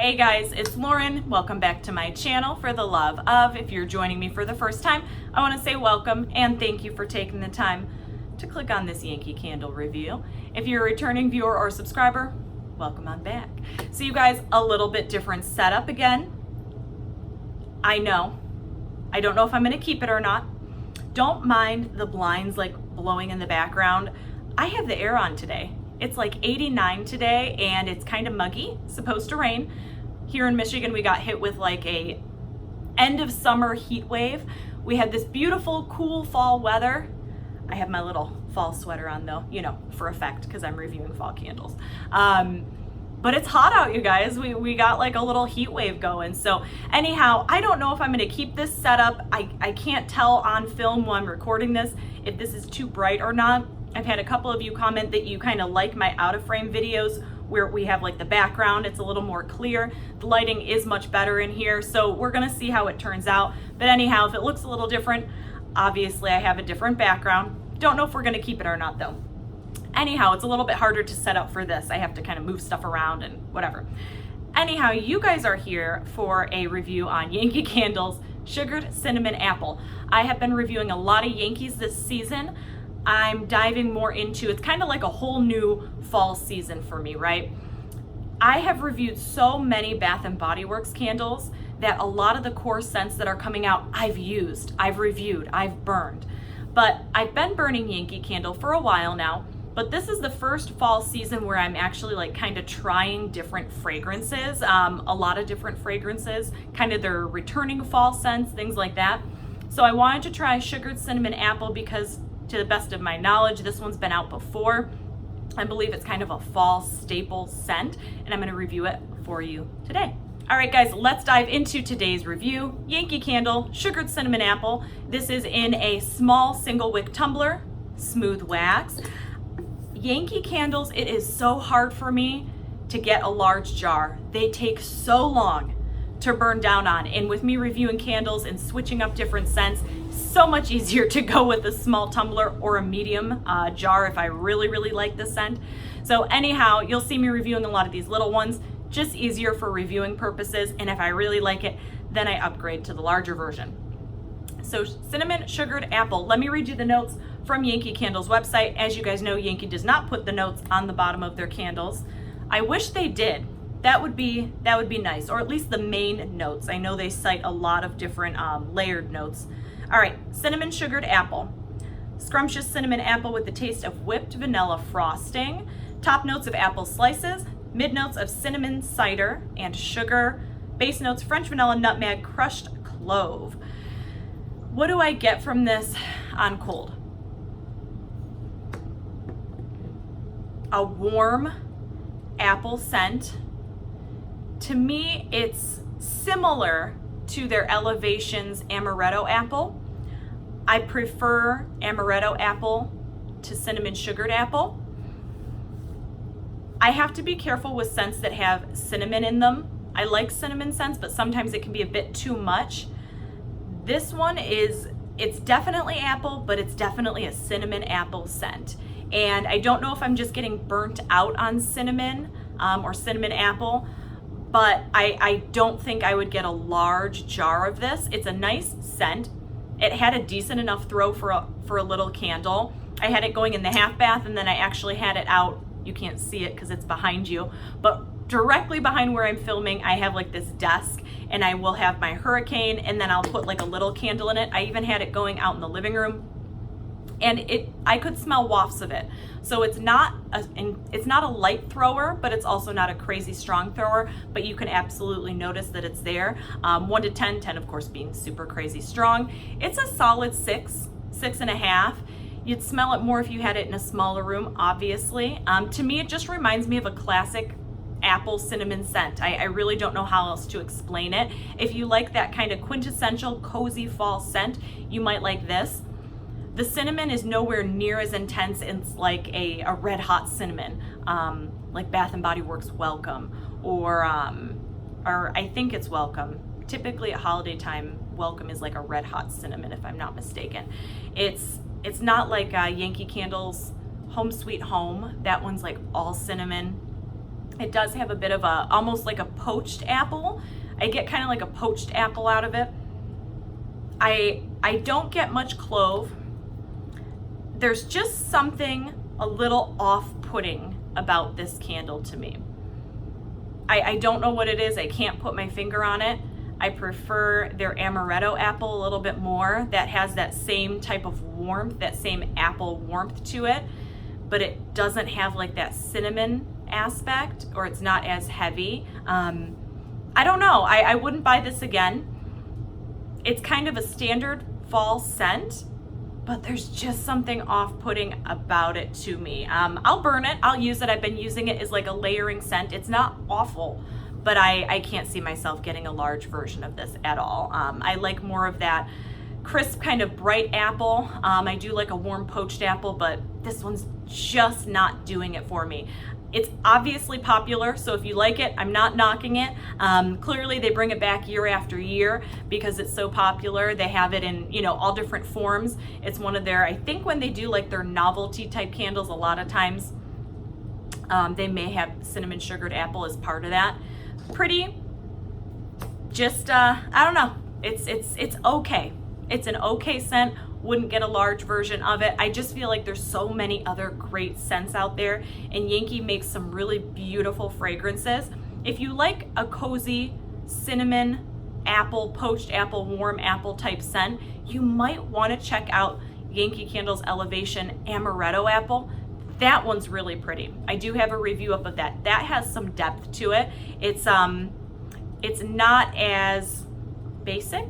Hey guys, it's Lauren. Welcome back to my channel, For the Love of. If you're joining me for the first time, I want to say welcome and thank you for taking the time to click on this Yankee candle review. If you're a returning viewer or subscriber, welcome on back. So you guys, a little bit different setup again. I know. I don't know if I'm going to keep it or not. Don't mind the blinds like blowing in the background. I have the air on today. It's like 89 today and it's kind of muggy, supposed to rain. Here in Michigan, we got hit with like a end of summer heat wave. We had this beautiful, cool fall weather. I have my little fall sweater on though, you know, for effect because I'm reviewing fall candles. But it's hot out, you guys. We got like a little heat wave going. So anyhow, I don't know if I'm gonna keep this setup. I can't tell on film while I'm recording this if this is too bright or not. I've had a couple of you comment that you kind of like my out of frame videos where we have like the background, it's a little more clear. The lighting is much better in here, so we're gonna see how it turns out. But anyhow, if it looks a little different, obviously I have a different background. Don't know if we're gonna keep it or not though. Anyhow, it's a little bit harder to set up for this. I have to kind of move stuff around and whatever. Anyhow, you guys are here for a review on Yankee Candle's Sugared Cinnamon Apple. I have been reviewing a lot of Yankees this season. I'm diving more into, it's kind of like a whole new fall season for me, right? I have reviewed so many Bath & Body Works candles that a lot of the core scents that are coming out, I've used, I've reviewed, I've burned. But I've been burning Yankee Candle for a while now, but this is the first fall season where I'm actually like kind of trying different fragrances, a lot of different fragrances, kind of their returning fall scents, things like that. So I wanted to try Sugared Cinnamon Apple because to the best of my knowledge, this one's been out before. I believe it's kind of a fall staple scent, and I'm gonna review it for you today. All right, guys, let's dive into today's review. Yankee Candle, Sugared Cinnamon Apple. This is in a small single wick tumbler, smooth wax. Yankee candles, it is so hard for me to get a large jar. They take so long to burn down on. And with me reviewing candles and switching up different scents, so much easier to go with a small tumbler or a medium jar if I really like the scent. So anyhow, you'll see me reviewing a lot of these little ones, just easier for reviewing purposes. And if I really like it, then I upgrade to the larger version. So cinnamon sugared apple. Let me read you the notes from Yankee Candle's website. As you guys know, Yankee does not put the notes on the bottom of their candles. I wish they did. That would be nice, or at least the main notes. I know they cite a lot of different layered notes. All right, cinnamon sugared apple. Scrumptious cinnamon apple with the taste of whipped vanilla frosting. Top notes of apple slices. Mid notes of cinnamon cider and sugar. Base notes French vanilla, nutmeg, crushed clove. What do I get from this on cold? A warm apple scent. To me, it's similar to their Elevations Amaretto Apple. I prefer Amaretto Apple to cinnamon sugared apple. I have to be careful with scents that have cinnamon in them. I like cinnamon scents, but sometimes it can be a bit too much. This one it's definitely apple, but it's definitely a cinnamon apple scent. And I don't know if I'm just getting burnt out on cinnamon or cinnamon apple, but I don't think I would get a large jar of this. It's a nice scent. It had a decent enough throw for a little candle. I had it going in the half bath, and then I actually had it out. You can't see it because it's behind you, but directly behind where I'm filming, I have like this desk, and I will have my Hurricane, and then I'll put like a little candle in it. I even had it going out in the living room, and I could smell wafts of it. So it's not a light thrower, but it's also not a crazy strong thrower, but you can absolutely notice that it's there. 1 to 10, 10 of course being super crazy strong. It's a solid 6.5. You'd smell it more if you had it in a smaller room, obviously. To me, it just reminds me of a classic apple cinnamon scent. I really don't know how else to explain it. If you like that kind of quintessential cozy fall scent, you might like this. The cinnamon is nowhere near as intense. It's like a red hot cinnamon, like Bath & Body Works Welcome, or I think it's Welcome. Typically at holiday time, Welcome is like a red hot cinnamon, if I'm not mistaken. It's not like Yankee Candle's Home Sweet Home. That one's like all cinnamon. It does have a bit of a, almost like a poached apple. I get kind of like a poached apple out of it. I don't get much clove. There's just something a little off-putting about this candle to me. I don't know what it is. I can't put my finger on it. I prefer their amaretto apple a little bit more. That has that same type of warmth, that same apple warmth to it, but it doesn't have like that cinnamon aspect, or it's not as heavy. I don't know. I wouldn't buy this again. It's kind of a standard fall scent, but there's just something off-putting about it to me. I'll burn it, I'll use it. I've been using it as like a layering scent. It's not awful, but I can't see myself getting a large version of this at all. I like more of that crisp kind of bright apple. I do like a warm poached apple, but this one's just not doing it for me. It's obviously popular, so if you like it, I'm not knocking it. Clearly they bring it back year after year because it's so popular. They have it in, you know, all different forms. It's one of their, I think when they do like their novelty type candles, a lot of times they may have cinnamon sugared apple as part of that. Pretty, just, I don't know. It's okay. It's an okay scent. Wouldn't get a large version of it. I just feel like there's so many other great scents out there, and Yankee makes some really beautiful fragrances. If you like a cozy cinnamon apple, poached apple, warm apple type scent, you might want to check out Yankee Candles Elevation Amaretto Apple. That one's really pretty. I do have a review up of that. That has some depth to it. It's not as basic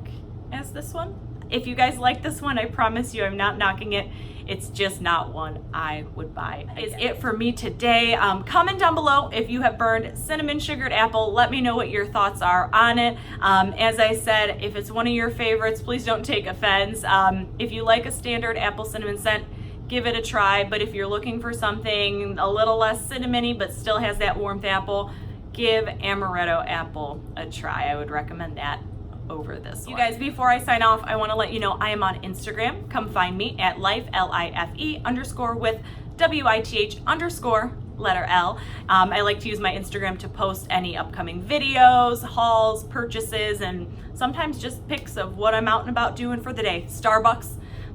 as this one. If you guys like this one, I promise you I'm not knocking it. It's just not one I would buy. Is it for me today. Comment down below if you have burned cinnamon sugared apple. Let me know what your thoughts are on it. As I said, if it's one of your favorites, please don't take offense. If you like a standard apple cinnamon scent, give it a try. But if you're looking for something a little less cinnamony but still has that warmth apple, give Amaretto Apple a try. I would recommend that over this one. You guys, before I sign off, I want to let you know I am on Instagram. Come find me at life, LIFE _ with WITH _ L. I like to use my Instagram to post any upcoming videos, hauls, purchases, and sometimes just pics of what I'm out and about doing for the day.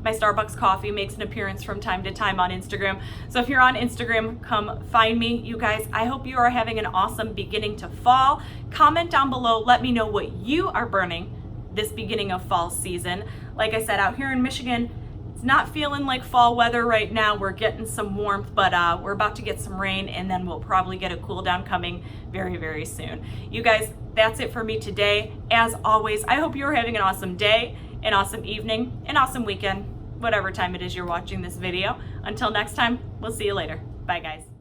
My Starbucks coffee makes an appearance from time to time on Instagram. So if you're on Instagram, come find me. You guys, I hope you are having an awesome beginning to fall. Comment down below. Let me know what you are burning this beginning of fall season. Like I said, out here in Michigan, it's not feeling like fall weather right now. We're getting some warmth, but we're about to get some rain, and then we'll probably get a cool down coming very, very soon. You guys, that's it for me today. As always, I hope you're having an awesome day, an awesome evening, an awesome weekend, whatever time it is you're watching this video. Until next time, we'll see you later. Bye, guys.